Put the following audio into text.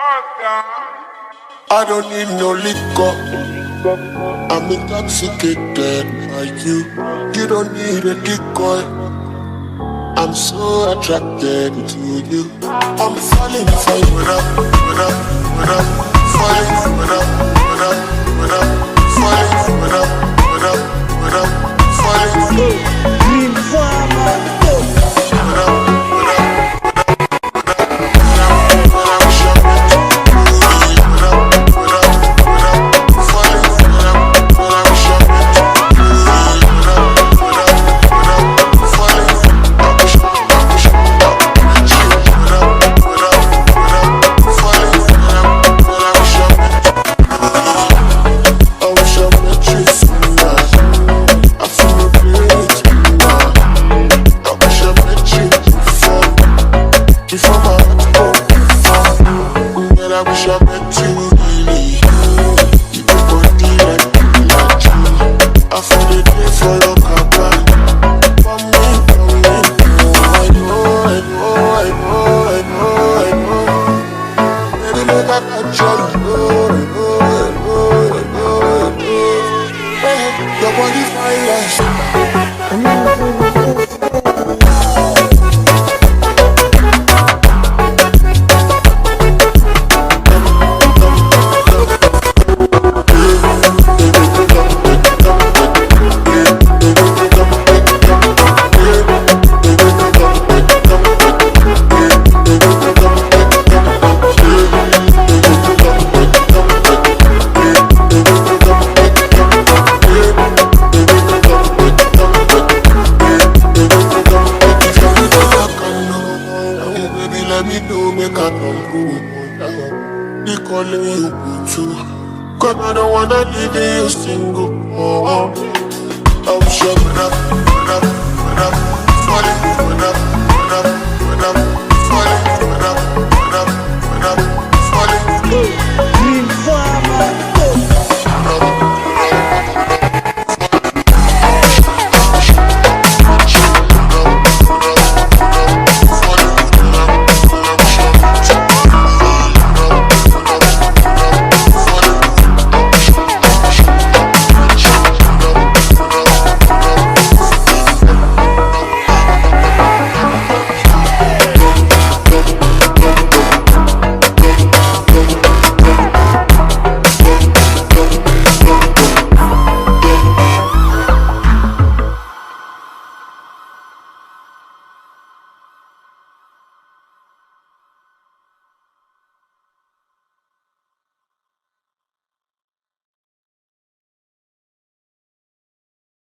I don't need no liquor. I'm intoxicated by you. You don't need a decoy. I'm so attracted to you. I'm falling for you. Falling for you. Falling for you. I wish I met you really. You do body like you. I found a day for your papa. For me. I know. Baby, look at that joy. Your body fine. Let me know, make I come through. They calling you too. Cause I don't wanna leave you single. I'm shut up.